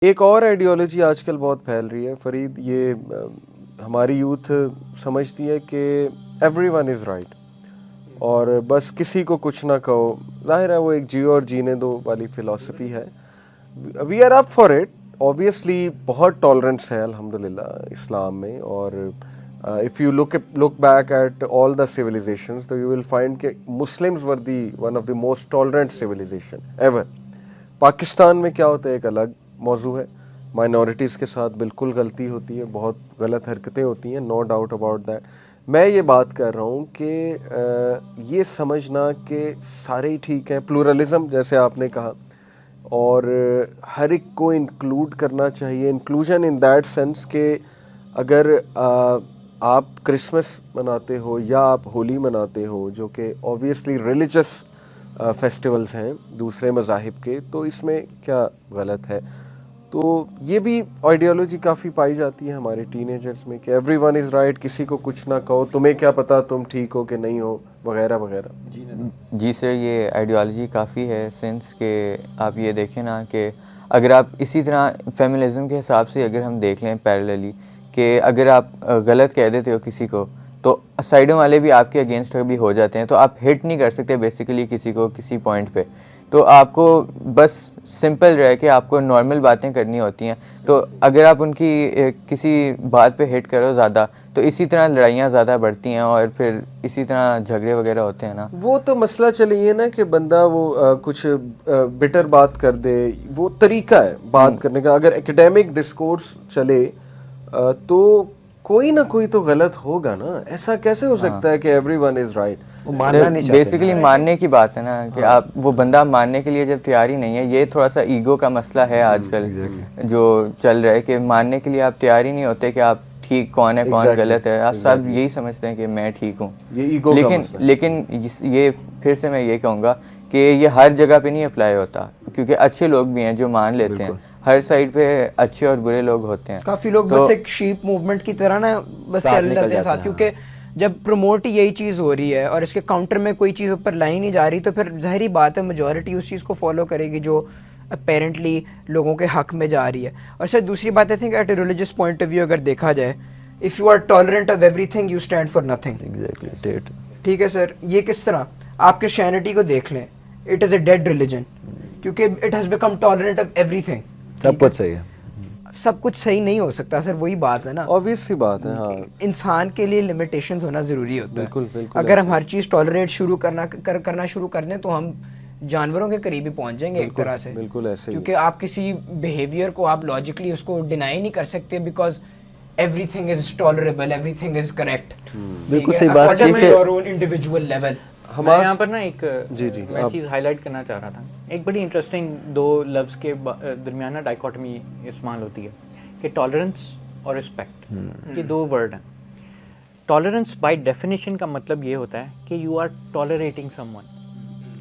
ایک اور آئیڈیالوجی آج کل بہت پھیل رہی ہے فرید، یہ ہماری یوتھ سمجھتی ہے کہ ایوری ون از رائٹ اور بس کسی کو کچھ نہ کہو. ظاہر ہے وہ ایک جیو اور جینے دو والی فلاسفی ہے. We are up for it. Obviously بہت ٹالرنس ہے الحمدللہ اسلام میں، اور if you look back at all the civilizations تو یو ول فائنڈ کہ Muslims were the one of the most tolerant civilization ever. Pakistan میں کیا ہوتا ہے ایک الگ موضوع ہے. مائنورٹیز کے ساتھ بالکل غلطی ہوتی ہے، بہت غلط حرکتیں ہوتی ہیں، نو ڈاؤٹ اباؤٹ دیٹ. میں یہ بات کر رہا ہوں کہ یہ سمجھنا کہ سارے ہی ٹھیک ہیں، پلورلزم جیسے آپ نے کہا، اور ہر ایک کو انکلوڈ کرنا چاہیے. انکلوژن ان دیٹ سینس کہ اگر آپ کرسمس مناتے ہو یا آپ ہولی مناتے ہو جو کہ اوبیسلی ریلیجس فیسٹیولز ہیں دوسرے مذاہب کے، تو اس میں کیا غلط ہے؟ تو یہ بھی آئیڈیالوجی کافی پائی جاتی ہے ہمارے ٹین ایجرز میں کہ ایوری ون از رائٹ، کسی کو کچھ نہ کہو، تمہیں کیا پتہ تم ٹھیک ہو کہ نہیں ہو، وغیرہ وغیرہ. جی سر، یہ آئیڈیالوجی کافی ہے سنس کہ آپ یہ دیکھیں نا کہ اگر آپ اسی طرح فیمنزم کے حساب سے اگر ہم دیکھ لیں پیرللی کہ اگر آپ غلط کہہ دیتے ہو کسی کو تو سائڈوں والے بھی آپ کے اگینسٹ بھی ہو جاتے ہیں، تو آپ ہٹ نہیں کر سکتے بیسیکلی کسی کو کسی پوائنٹ پہ. تو آپ کو بس سمپل رہے کہ آپ کو نارمل باتیں کرنی ہوتی ہیں. تو اگر آپ ان کی کسی بات پہ ہٹ کرو زیادہ تو اسی طرح لڑائیاں زیادہ بڑھتی ہیں اور پھر اسی طرح جھگڑے وغیرہ ہوتے ہیں نا. وہ تو مسئلہ چلے یہ نا کہ بندہ وہ کچھ بٹر بات کر دے، وہ طریقہ ہے بات کرنے کا. اگر اکیڈیمک ڈسکورس چلے تو کوئی نہ کوئی تو غلط ہوگا نا. ایسا کیسے ہو سکتا ہے کہ every one is right? Basically ماننے کی بات ہے نا کہ آپ وہ بندہ ماننے کے لیے جب تیاری نہیں ہے، یہ تھوڑا سا ایگو کا مسئلہ ہے آج کل جو چل رہا ہے کہ ماننے کے لیے آپ تیاری نہیں ہوتے کہ آپ ٹھیک کون ہے کون غلط ہے. آپ سب یہی سمجھتے ہیں کہ میں ٹھیک ہوں. لیکن یہ پھر سے میں یہ کہوں گا کہ یہ ہر جگہ پہ نہیں اپلائی ہوتا، کیونکہ اچھے لوگ بھی ہیں جو مان لیتے ہیں. ہر سائڈ پہ اچھے اور برے لوگ ہوتے ہیں. کافی لوگ بس ایک شیپ موومنٹ کی طرح نا بس چل لیتے ہیں ساتھ، کیونکہ جب پروموٹ یہی چیز ہو رہی ہے اور اس کے کاؤنٹر میں کوئی چیز اوپر لائی نہیں جا رہی تو پھر ظاہری بات ہے میجورٹی اس چیز کو فالو کرے گی جو اپیرنٹلی لوگوں کے حق میں جا رہی ہے. اور سر دوسری بات I think at a religious point of view اگر دیکھا جائے، if you are tolerant of everything you stand for nothing. ٹھیک ہے سر، یہ کس طرح؟ آپ کرسچینٹی کو دیکھ لیں، it is a dead religion کیونکہ it has become tolerant of everything. سب کچھ صحیح ہے، سب کچھ صحیح نہیں ہو سکتا سر، وہی بات ہے نا. obvious سی بات ہے. ہاں، انسان کے لیے لمیٹیشنز ہونا ضروری ہوتا ہے. بالکل اگر ہم ہر چیز ٹالریٹ کرنا شروع کر دیں تو ہم جانوروں کے قریب ہی پہنچ جائیں گے ایک طرح سے. بالکل ایسے ہی، کیونکہ آپ کسی بیہیویئر کو آپ لاجیکلی اس کو ڈینائی نہیں کر سکتے because every thing is tolerable, every thing is correct. بالکل صحیح بات ہے کہ یور اون انڈیویجول لیول. میں یہاں پر نا ایک میں چیز ہائی لائٹ کرنا چاہ رہا تھا. ایک بڑی انٹرسٹنگ دو لفظ کے درمیان ڈائیکاٹمی استعمال ہوتی ہے کہ ٹالرنس اور رسپیکٹ. یہ دو ورڈ ہیں. ٹالرنس بائی ڈیفینیشن کا مطلب یہ ہوتا ہے کہ you are tolerating someone.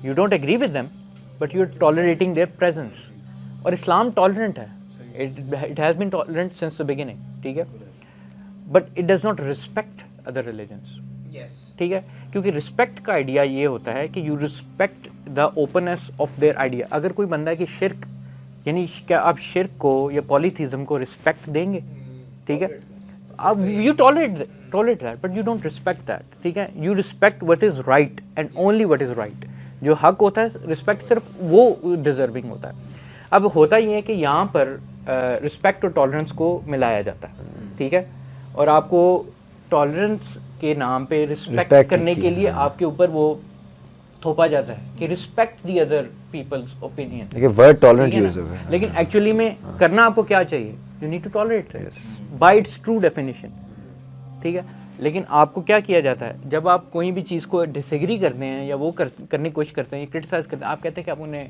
You don't agree with them but you are tolerating their presence. اور اسلام ٹالرنٹ ہے، it has been tolerant since the beginning. ٹھیک ہے، but it does not respect other religions. ٹھیک ہے، کیونکہ respect کا idea یہ ہوتا ہے کہ you respect the openness of their idea. اگر کوئی بندہ کہ شرک، یعنی کیا آپ شرک کو یا پولیتھیزم کو رسپیکٹ دیں گے؟ ٹھیک ہے، اب you tolerate that but you don't respect that. ٹھیک ہے، you respect what is right and only what is right. جو حق ہوتا ہے رسپیکٹ صرف وہ ڈیزرونگ ہوتا ہے. اب ہوتا یہ ہے کہ یہاں پر رسپیکٹ اور ٹالرنس کو ملایا جاتا ہے. ٹھیک ہے، اور آپ کو ٹالرنس کے نام پہ رسپیکٹ کرنے کے لیے آپ کے اوپر وہ تھوپا جاتا ہے کہ respect the other people's opinion. لیکن ایکچولی میں کرنا آپ کو کیا چاہیے؟ You need to tolerate by its true definition. ٹھیک ہے، لیکن آپ کو کیا کیا جاتا ہے جب آپ کوئی بھی چیز کو ڈس ایگری کرتے ہیں یا وہ کرنے کی کوشش کرتے ہیں یا کرٹیسائز کرتے ہیں، آپ کہتے ہیں کہ آپ انہیں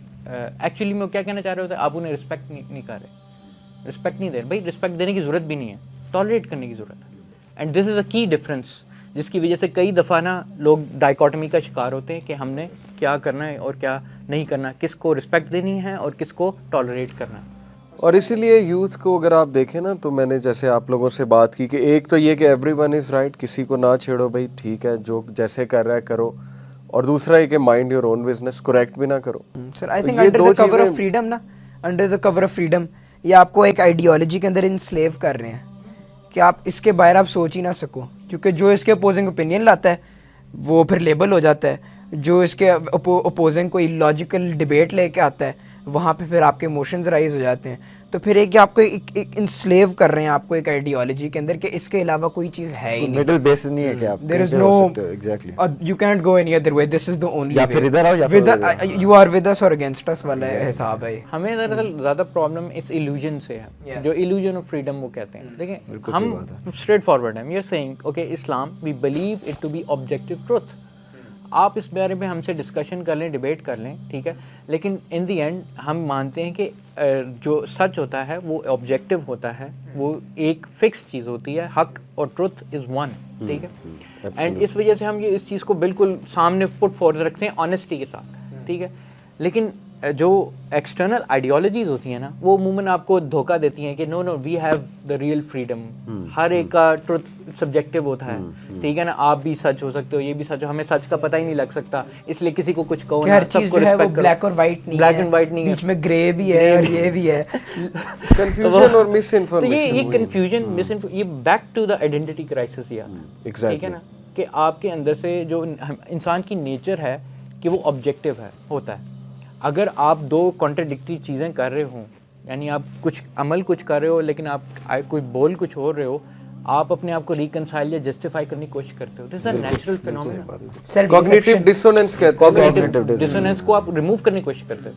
ایکچولی میں کیا کہنا چاہ رہے ہوتے ہیں؟ آپ انہیں رسپیکٹ نہیں کر رہے، رسپیکٹ نہیں دے رہے. بھائی رسپیکٹ دینے کی ضرورت بھی نہیں ہے، ٹالریٹ کرنے کی ضرورت ہے. اینڈ دس از اے کی ڈفرینس جس کی وجہ سے کئی دفعہ نا لوگ ڈائیکاٹمی کا شکار ہوتے ہیں کہ ہم نے کیا کرنا ہے اور کیا نہیں کرنا، کس کو رسپیکٹ دینی ہے اور کس کو ٹالریٹ کرنا ہے. اور اسی لیے یوتھ کو اگر آپ دیکھیں نا تو میں نے جیسے آپ لوگوں سے بات کی کہ ایک تو یہ کہ ایوری ون از رائٹ، کسی کو نہ چھیڑو بھائی، ٹھیک ہے جو جیسے کر رہا ہے کرو. اور دوسرا یہ کہ mind your own business, correct بھی نہ کرو. Sir I think under the cover of freedom نا، under the cover of freedom یہ آپ کو ایک آئیڈیالوجی کے اندر انسلیو کر رہے ہیں کہ آپ اس کے باہر آپ سوچ ہی نہ سکو, کیونکہ جو اس کے اپوزنگ اوپینین لاتا ہے وہ پھر لیبل ہو جاتا ہے, جو اس کے اپوزنگ کوئی لاجیکل ڈبیٹ لے کے آتا ہے وہاں پہ پھر آپ کے ایموشنز رائز ہو جاتے ہیں. تو پھر ایک آپ کو ایک انسلیو کر رہے ہیں آپ کو ایک آئیڈیالوجی کے اندر کہ اس کے علاوہ کوئی چیز ہے ہی نہیں, مڈل بیس نہیں ہے کہ آپ there is no you can't go any other way, this is the only یا way, پھر ادھر آؤ یا پھر you are with us or against us والا حساب ہے. ہمیں دراصل زیادہ پرابلم اس ایلوژن سے ہے, جو ایلوژن آف فریڈم وہ کہتے ہیں. دیکھیں ہم اسٹریٹ فارورڈ ہیں, we are seeing okay Islam we believe it to be objective truth. آپ اس بارے میں ہم سے ڈسکشن کر لیں, ڈبیٹ کر لیں, ٹھیک ہے, لیکن ان دی اینڈ ہم مانتے ہیں کہ جو سچ ہوتا ہے وہ آبجیکٹیو ہوتا ہے, وہ ایک فکس چیز ہوتی ہے, حق اور ٹروتھ از ون, ٹھیک ہے. اینڈ اس وجہ سے ہم یہ اس چیز کو بالکل سامنے پٹ فورورڈ رکھتے ہیں آنیسٹی کے ساتھ, ٹھیک ہے. لیکن جو ایکسٹرنل آئیڈیالوجیز ہوتی ہیں نا وہ عموماً آپ کو دھوکہ دیتی ہیں کہ no we have the real freedom, ہر ایک کا ٹروتھ سبجیکٹیو ہوتا ہے, ٹھیک ہے نا, آپ بھی سچ ہو سکتے ہو, یہ بھی سچ ہو, ہمیں سچ کا پتہ ہی نہیں لگ سکتا, اس لیے کسی کو کچھ کہو نا, ہر چیز جو ہے وہ بلیک اور وائٹ نہیں ہے, بلیک اینڈ وائٹ نہیں ہے, بیچ میں گرے بھی ہے اور یہ بھی ہے, کنفیوژن اور مس تو انفارمیشن. یہ کنفیوژن یہ back to the identity crisis ہی آتا ہے, ٹھیک ہے نا, کہ آپ کے اندر سے جو انسان کی نیچر ہے کہ وہ آبجیکٹیو ہے ہوتا ہے. اگر آپ دو کانٹراڈکٹری چیزیں کر رہے ہوں, یعنی آپ کچھ عمل کچھ کر رہے ہو لیکن آپ کوئی بول کچھ ہو رہے ہو, آپ اپنے آپ کو ریکنسائل یا جسٹیفائی کرنے کی کوشش کرتے ہو. This is a natural phenomena. Cognitive dissonance کہتے ہیں, کوگنیٹو ڈسوننس کو آپ ریموو کرنے کی کوشش کرتے ہو,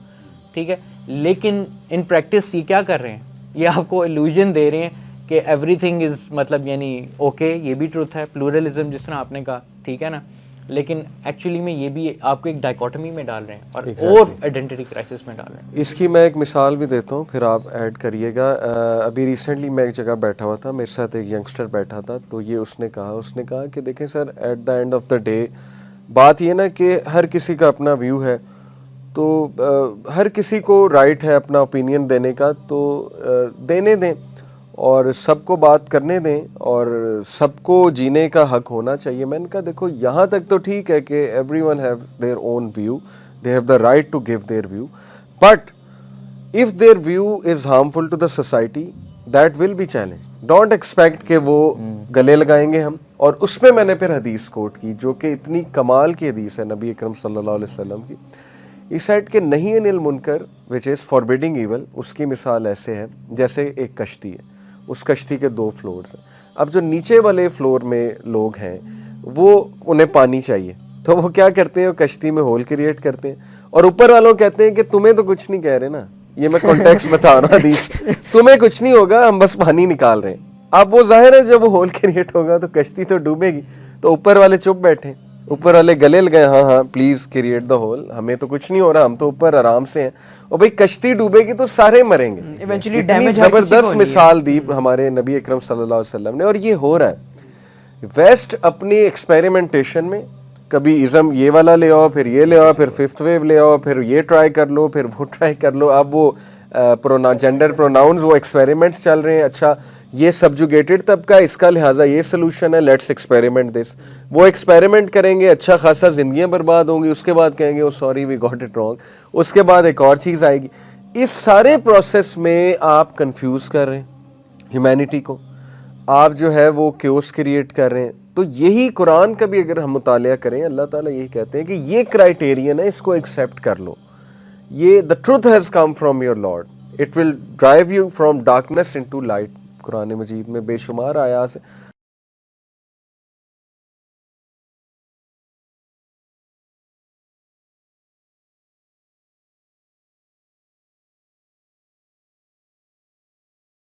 ٹھیک ہے. لیکن ان پریکٹس یہ کیا کر رہے ہیں, یہ آپ کو ایلوژن دے رہے ہیں کہ ایوری تھنگ از مطلب یعنی اوکے, یہ بھی ٹروتھ ہے, پلورلزم جس طرح آپ نے کہا, ٹھیک ہے نا, لیکن ایکچولی میں یہ بھی آپ کو ایک ڈائکوٹمی میں ڈال رہے ہیں اور آئیڈینٹی کرائسس میں ڈال رہے ہیں. اس کی میں ایک مثال بھی دیتا ہوں, پھر آپ ایڈ کریے گا. ابھی ریسنٹلی میں ایک جگہ بیٹھا ہوا تھا, میرے ساتھ ایک ینگسٹر بیٹھا تھا, تو یہ اس نے کہا کہ دیکھیں sir, at the end of the day بات یہ نا کہ ہر کسی کا اپنا ویو ہے, تو ہر کسی کو رائٹ ہے اپنا اوپینین دینے کا, تو دینے دیں اور سب کو بات کرنے دیں اور سب کو جینے کا حق ہونا چاہیے. میں نے کہا دیکھو یہاں تک تو ٹھیک ہے کہ everyone have their own view, they have the right to give their view, but if their view is harmful to the society that will be challenge. Don't expect کہ وہ گلے لگائیں گے ہم. اور اس پہ میں نے پھر حدیث کوٹ کی جو کہ اتنی کمال کی حدیث ہے نبی اکرم صلی اللہ علیہ وسلم کی. اس سائڈ کے نہیں انل منکر وچ از فاربیڈنگ ایول, اس کی مثال ایسے ہے جیسے ایک کشتی ہے, اس کشتی کے 2 فلورز ہیں. اب جو نیچے والے فلور میں لوگ ہیں وہ انہیں پانی چاہیے, تو وہ کیا کرتے ہیں, وہ کشتی میں ہول کریٹ کرتے ہیں, اور اوپر والوں کہتے ہیں کہ تمہیں تو کچھ نہیں کہہ رہے نا, یہ میں کانٹیکسٹ بتا رہا ہوں, تمہیں کچھ نہیں ہوگا, ہم بس پانی نکال رہے ہیں. اب وہ ظاہر ہے جب وہ ہول کریٹ ہوگا تو کشتی تو ڈوبے گی, تو اوپر والے چپ بیٹھے, اوپر والے گلے لگائے, ہاں پلیز کریٹ دا ہول, ہمیں تو کچھ نہیں ہو رہا, ہم تو اوپر آرام سے ہیں. اور بھائی کشتی ڈوبے گی تو سارے مریں گے. ایونچولی اتنی ڈیمیج زبردست مثال دی ہمارے نبی اکرم صلی اللہ علیہ وسلم نے, اور یہ ہو رہا ہے. ویسٹ اپنی ایکسپیریمنٹیشن میں کبھی ازم یہ والا لے آؤ, پھر یہ لے آؤ, پھر 5th ویو لے آؤ, پھر یہ ٹرائی کر لو, پھر وہ ٹرائی کر لو. اب وہ جینڈر پروناؤنز وہ ایکسپیریمنٹس چل رہے ہیں, اچھا یہ سبجوگیٹڈ طبقہ, اس کا لہٰذا یہ سلوشن ہے, لیٹس ایکسپیریمنٹ دس. وہ ایکسپیریمنٹ کریں گے, اچھا خاصا زندگیاں برباد ہوں گی, اس کے بعد کہیں گے oh sorry we got it wrong, اس کے بعد ایک اور چیز آئے گی. اس سارے پروسیس میں آپ کنفیوز کر رہے ہیں ہیومینٹی کو, آپ جو ہے وہ کیوس کریٹ کر رہے ہیں. تو یہی قرآن کا بھی اگر ہم مطالعہ کریں, اللہ تعالیٰ یہی کہتے ہیں کہ یہ کرائیٹیرین ہے, اس کو ایکسیپٹ کر لو. یہ the truth has come from your Lord, it will drive you from darkness into light. قرآن مجید میں بے شمار آیات